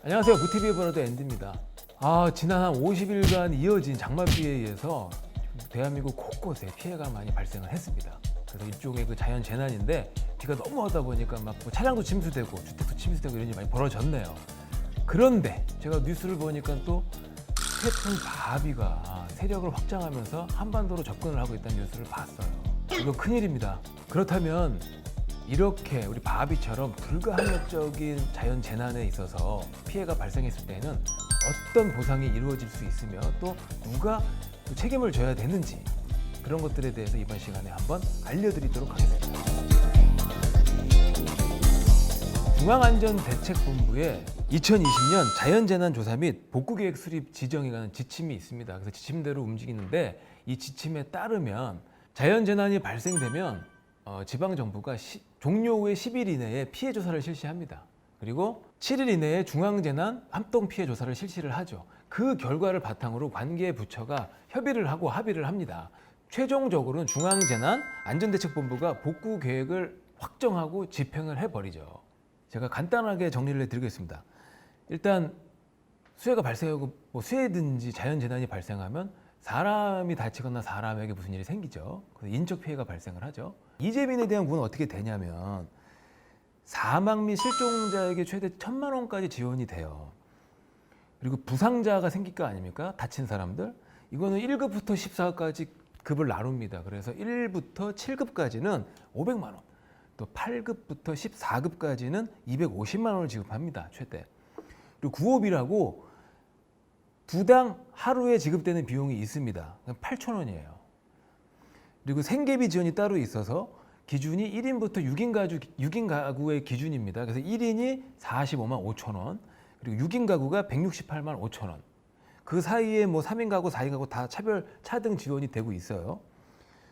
안녕하세요. 무티비의 버너드 앤디입니다. 지난 한 50일간 이어진 장맛비에 의해서 대한민국 곳곳에 피해가 많이 발생을 했습니다. 그래서 일종의 그 자연 재난인데 비가 너무 오다 보니까 막 뭐 차량도 침수되고 주택도 침수되고 이런 일이 많이 벌어졌네요. 그런데 제가 뉴스를 보니까 또 태풍 바비가 세력을 확장하면서 한반도로 접근을 하고 있다는 뉴스를 봤어요. 이거 큰일입니다. 그렇다면 이렇게 우리 바비처럼 불가항력적인 자연 재난에 있어서 피해가 발생했을 때는 어떤 보상이 이루어질 수 있으며 또 누가 또 책임을 져야 되는지 그런 것들에 대해서 이번 시간에 한번 알려드리도록 하겠습니다. 중앙안전대책본부에 2020년 자연재난조사 및 복구계획 수립 지정에 관한 지침이 있습니다. 그래서 지침대로 움직이는데 이 지침에 따르면 자연재난이 발생되면 지방정부가 종료 후에 10일 이내에 피해 조사를 실시합니다. 그리고 7일 이내에 중앙재난 합동 피해 조사를 실시를 하죠. 그 결과를 바탕으로 관계 부처가 협의를 하고 합의를 합니다. 최종적으로는 중앙재난 안전대책본부가 복구 계획을 확정하고 집행을 해버리죠. 제가 간단하게 정리를 해드리겠습니다. 일단 수해가 발생하고 수해든지 자연재난이 발생하면 사람이 다치거나 사람에게 무슨 일이 생기죠. 그래서 인적 피해가 발생을 하죠. 이재민에 대한 구는 어떻게 되냐면 사망 및 실종자에게 최대 1,000만 원까지 지원이 돼요. 그리고 부상자가 생길 거 아닙니까? 다친 사람들. 이거는 1급부터 14급까지 급을 나눕니다. 그래서 1부터 7급까지는 500만 원, 또 8급부터 14급까지는 250만 원을 지급합니다. 최대. 그리고 구호비라고 부당 하루에 지급되는 비용이 있습니다. 8,000원이에요. 그리고 생계비 지원이 따로 있어서 기준이 1인부터 6인 가구의 기준입니다. 그래서 1인이 45만 5천 원, 그리고 6인 가구가 168만 5천 원. 그 사이에 3인 가구, 4인 가구 다 차등 지원이 되고 있어요.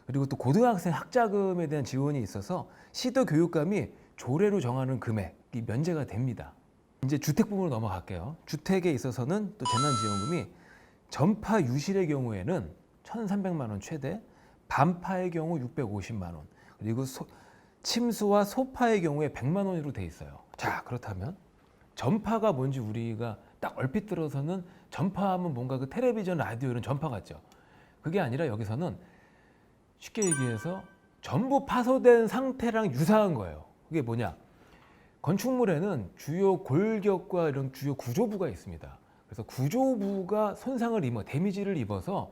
그리고 또 고등학생 학자금에 대한 지원이 있어서 시도 교육감이 조례로 정하는 금액이 면제가 됩니다. 이제 주택 부분으로 넘어갈게요. 주택에 있어서는 또 재난지원금이 전파 유실의 경우에는 1,300만 원 최대, 반파의 경우 650만 원, 그리고 침수와 소파의 경우에 100만 원으로 돼 있어요. 자, 그렇다면 전파가 뭔지 우리가 딱 얼핏 들어서는 전파하면 뭔가 그 텔레비전, 라디오 이런 전파 같죠. 그게 아니라 여기서는 쉽게 얘기해서 전부 파손된 상태랑 유사한 거예요. 그게 뭐냐? 건축물에는 주요 골격과 이런 주요 구조부가 있습니다. 그래서 구조부가 데미지를 입어서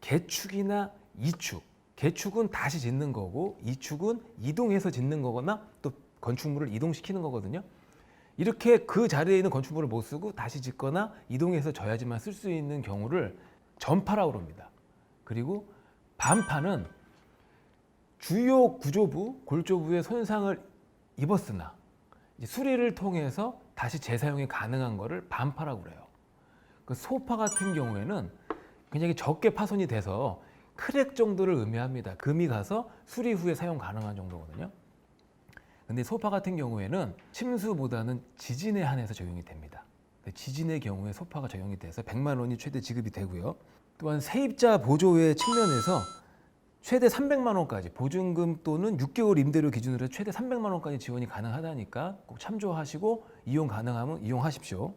개축이나 이축, 개축은 다시 짓는 거고 이축은 이동해서 짓는 거거나 또 건축물을 이동시키는 거거든요. 이렇게 그 자리에 있는 건축물을 못 쓰고 다시 짓거나 이동해서 져야지만 쓸 수 있는 경우를 전파라고 합니다. 그리고 반파는 주요 구조부, 골조부의 손상을 입었으나 수리를 통해서 다시 재사용이 가능한 거를 반파라고 그래요. 그 소파 같은 경우에는 굉장히 적게 파손이 돼서 크랙 정도를 의미합니다. 금이 가서 수리 후에 사용 가능한 정도거든요. 근데 소파 같은 경우에는 침수보다는 지진에 한해서 적용이 됩니다. 지진의 경우에 소파가 적용이 돼서 100만 원이 최대 지급이 되고요. 또한 세입자 보조의 측면에서 최대 300만 원까지 보증금 또는 6개월 임대료 기준으로 최대 300만 원까지 지원이 가능하다니까 꼭 참조하시고 이용 가능하면 이용하십시오.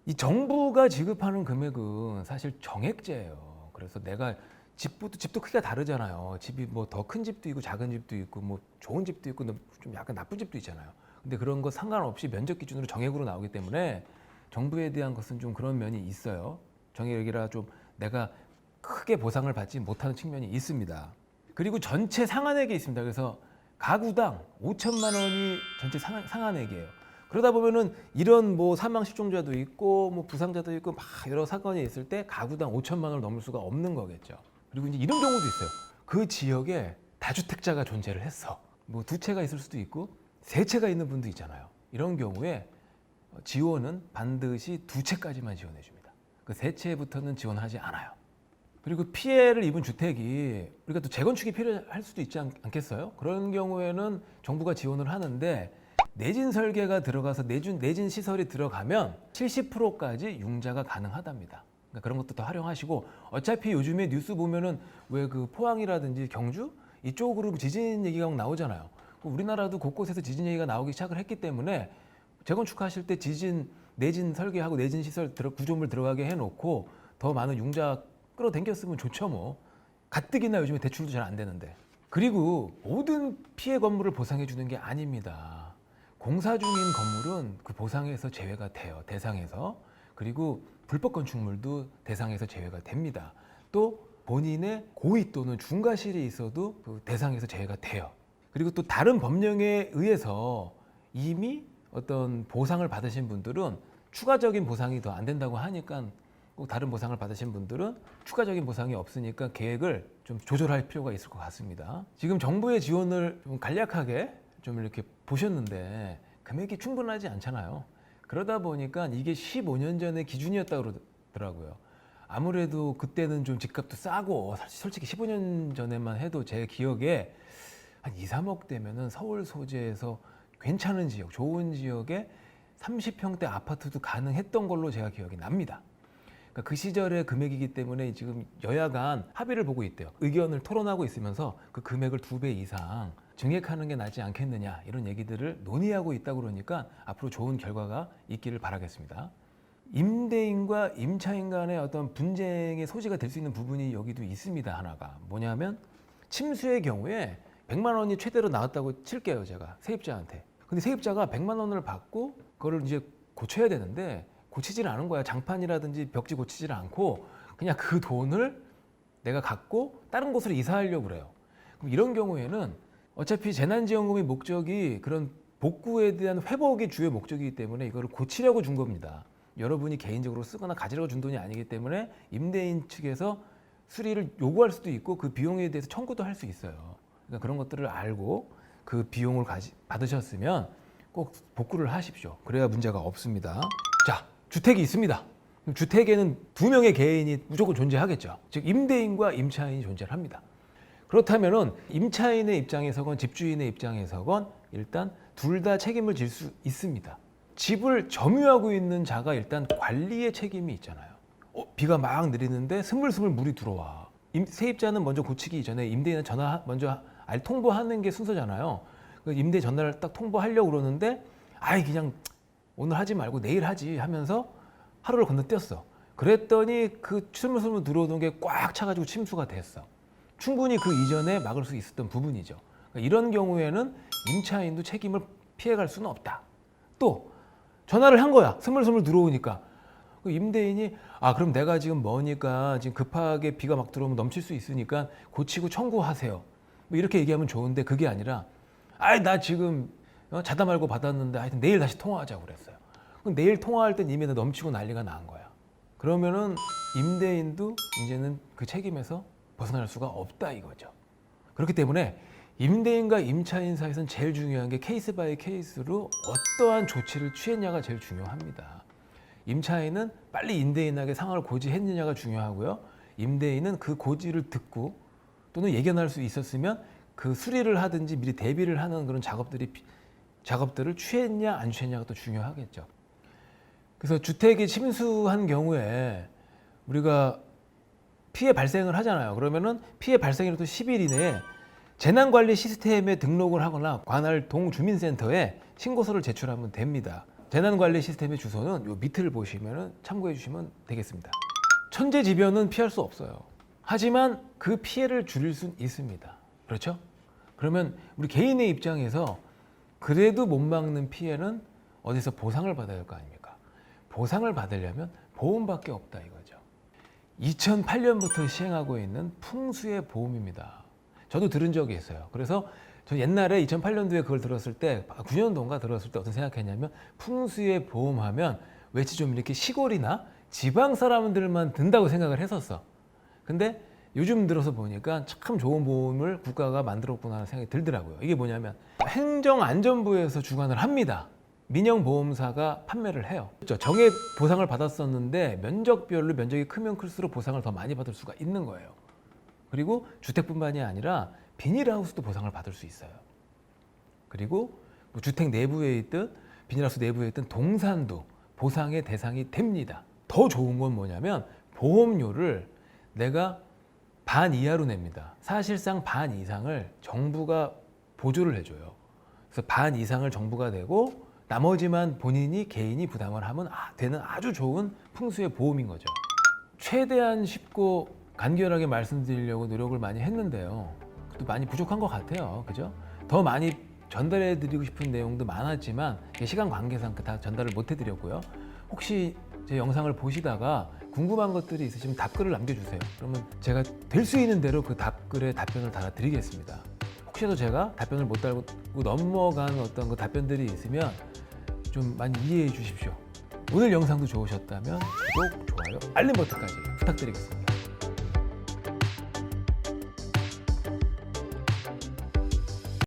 이 정부가 지급하는 금액은 사실 정액제예요. 그래서 내가 집도 크기가 다르잖아요. 집이 더 큰 집도 있고 작은 집도 있고 좋은 집도 있고 좀 약간 나쁜 집도 있잖아요. 근데 그런 거 상관없이 면적 기준으로 정액으로 나오기 때문에 정부에 대한 것은 좀 그런 면이 있어요. 정액이라 좀 내가 크게 보상을 받지 못하는 측면이 있습니다. 그리고 전체 상한액이 있습니다. 그래서 가구당 5천만 원이 전체 상한액이에요. 그러다 보면은 이런 사망 실종자도 있고 부상자도 있고 막 여러 사건이 있을 때 가구당 5천만 원을 넘을 수가 없는 거겠죠. 그리고 이제 이런 경우도 있어요. 그 지역에 다주택자가 존재를 했어. 두 채가 있을 수도 있고 세 채가 있는 분도 있잖아요. 이런 경우에 지원은 반드시 두 채까지만 지원해 줍니다. 그 세 채부터는 지원하지 않아요. 그리고 피해를 입은 주택이 우리가 또 재건축이 필요할 수도 있지 않겠어요? 그런 경우에는 정부가 지원을 하는데 내진 설계가 들어가서 내진 시설이 들어가면 70%까지 융자가 가능하답니다. 그러니까 그런 것도 더 활용하시고 어차피 요즘에 뉴스 보면은 왜 그 포항이라든지 경주 이쪽으로 지진 얘기가 나오잖아요. 우리나라도 곳곳에서 지진 얘기가 나오기 시작을 했기 때문에 재건축하실 때 지진 내진 설계하고 내진 시설 구조물 들어가게 해놓고 더 많은 융자 끌어당겼으면 좋죠 뭐. 가뜩이나 요즘에 대출도 잘 안 되는데. 그리고 모든 피해 건물을 보상해 주는 게 아닙니다. 공사 중인 건물은 그 보상에서 제외가 돼요. 대상에서. 그리고 불법 건축물도 대상에서 제외가 됩니다. 또 본인의 고의 또는 중과실이 있어도 그 대상에서 제외가 돼요. 그리고 또 다른 법령에 의해서 이미 어떤 보상을 받으신 분들은 추가적인 보상이 더 안 된다고 하니까 꼭 다른 보상을 받으신 분들은 추가적인 보상이 없으니까 계획을 좀 조절할 필요가 있을 것 같습니다. 지금 정부의 지원을 좀 간략하게 좀 이렇게 보셨는데 금액이 충분하지 않잖아요. 그러다 보니까 이게 15년 전의 기준이었다고 그러더라고요. 아무래도 그때는 좀 집값도 싸고 솔직히 15년 전에만 해도 제 기억에 한 2, 3억 되면은 서울 소재에서 괜찮은 지역, 좋은 지역에 30평대 아파트도 가능했던 걸로 제가 기억이 납니다. 그러니까 그 시절의 금액이기 때문에 지금 여야 간 합의를 보고 있대요. 의견을 토론하고 있으면서 그 금액을 2배 이상 증액하는 게 낫지 않겠느냐 이런 얘기들을 논의하고 있다고 그러니까 앞으로 좋은 결과가 있기를 바라겠습니다. 임대인과 임차인 간의 어떤 분쟁의 소지가 될 수 있는 부분이 여기도 있습니다. 하나가 뭐냐면 침수의 경우에 100만 원이 최대로 나왔다고 칠게요. 제가 세입자한테. 근데 세입자가 100만 원을 받고 그거를 이제 고쳐야 되는데 고치질 않은 거야. 장판이라든지 벽지 고치질 않고 그냥 그 돈을 내가 갖고 다른 곳으로 이사하려고 그래요. 그럼 이런 경우에는 어차피 재난지원금의 목적이 그런 복구에 대한 회복이 주요 목적이기 때문에 이거를 고치려고 준 겁니다. 여러분이 개인적으로 쓰거나 가지려고 준 돈이 아니기 때문에 임대인 측에서 수리를 요구할 수도 있고 그 비용에 대해서 청구도 할 수 있어요. 그러니까 그런 것들을 알고 그 비용을 받으셨으면 꼭 복구를 하십시오. 그래야 문제가 없습니다. 자, 주택이 있습니다. 주택에는 2명의 개인이 무조건 존재하겠죠. 즉 임대인과 임차인이 존재를 합니다. 그렇다면은 임차인의 입장에서건 집주인의 입장에서건 일단 둘 다 책임을 질 수 있습니다. 집을 점유하고 있는 자가 일단 관리의 책임이 있잖아요. 비가 막 내리는데 스물스물 물이 들어와. 세입자는 먼저 고치기 전에 임대인은 먼저 통보하는 게 순서잖아요. 임대 전화를 딱 통보하려고 그러는데 그냥 오늘 하지 말고 내일 하지 하면서 하루를 건너뛰었어. 그랬더니 그 스물스물 들어오던 게 꽉 차가지고 침수가 됐어. 충분히 그 이전에 막을 수 있었던 부분이죠. 그러니까 이런 경우에는 임차인도 책임을 피해갈 수는 없다. 또 전화를 한 거야. 스물스물 들어오니까. 그 임대인이 그럼 내가 지금 머니까 지금 급하게 비가 막 들어오면 넘칠 수 있으니까 고치고 청구하세요. 뭐 이렇게 얘기하면 좋은데 그게 아니라 나 지금 자다 말고 받았는데 하여튼 내일 다시 통화하자고 그랬어요. 그럼 내일 통화할 땐 이미 넘치고 난리가 난 거야. 그러면은 임대인도 이제는 그 책임에서 벗어날 수가 없다 이거죠. 그렇기 때문에 임대인과 임차인 사이에서는 제일 중요한 게 케이스 바이 케이스로 어떠한 조치를 취했냐가 제일 중요합니다. 임차인은 빨리 임대인에게 상황을 고지했느냐가 중요하고요. 임대인은 그 고지를 듣고 또는 예견할 수 있었으면 그 수리를 하든지 미리 대비를 하는 그런 작업들을 취했냐 안 취했냐가 또 중요하겠죠. 그래서 주택이 침수한 경우에 우리가 피해 발생을 하잖아요. 그러면은 피해 발생이라도 10일 이내에 재난관리 시스템에 등록을 하거나 관할 동주민센터에 신고서를 제출하면 됩니다. 재난관리 시스템의 주소는 요 밑을 보시면 참고해 주시면 되겠습니다. 천재지변은 피할 수 없어요. 하지만 그 피해를 줄일 수 있습니다. 그렇죠? 그러면 우리 개인의 입장에서 그래도 못 막는 피해는 어디서 보상을 받아야 할 거 아닙니까? 보상을 받으려면 보험밖에 없다 이거죠. 2008년부터 시행하고 있는 풍수의 보험입니다. 저도 들은 적이 있어요. 그래서 저 옛날에 2008년도에 그걸 들었을 때 9년도인가 들었을 때 어떤 생각했냐면 풍수의 보험하면 왠지 좀 이렇게 시골이나 지방 사람들만 든다고 생각을 했었어. 근데 요즘 들어서 보니까 참 좋은 보험을 국가가 만들었구나 하는 생각이 들더라고요. 이게 뭐냐면 행정안전부에서 주관을 합니다. 민영보험사가 판매를 해요. 정액 보상을 받았었는데 면적별로 면적이 크면 클수록 보상을 더 많이 받을 수가 있는 거예요. 그리고 주택뿐만이 아니라 비닐하우스도 보상을 받을 수 있어요. 그리고 뭐 주택 내부에 있든 비닐하우스 내부에 있든 동산도 보상의 대상이 됩니다. 더 좋은 건 뭐냐면 보험료를 내가 반 이하로 냅니다. 사실상 반 이상을 정부가 보조를 해줘요. 그래서 반 이상을 정부가 내고 나머지만 본인이 개인이 부담을 하면 되는 아주 좋은 풍수의 보험인 거죠. 최대한 쉽고 간결하게 말씀드리려고 노력을 많이 했는데요. 또 많이 부족한 것 같아요. 그죠? 더 많이 전달해 드리고 싶은 내용도 많았지만 시간 관계상 다 전달을 못 해드렸고요. 혹시 제 영상을 보시다가 궁금한 것들이 있으시면 답글을 남겨주세요. 그러면 제가 될 수 있는 대로 그 답글에 답변을 달아드리겠습니다. 혹시라도 제가 답변을 못 달고 넘어간 어떤 그 답변들이 있으면 좀 많이 이해해 주십시오. 오늘 영상도 좋으셨다면 구독, 좋아요, 알림 버튼까지 부탁드리겠습니다.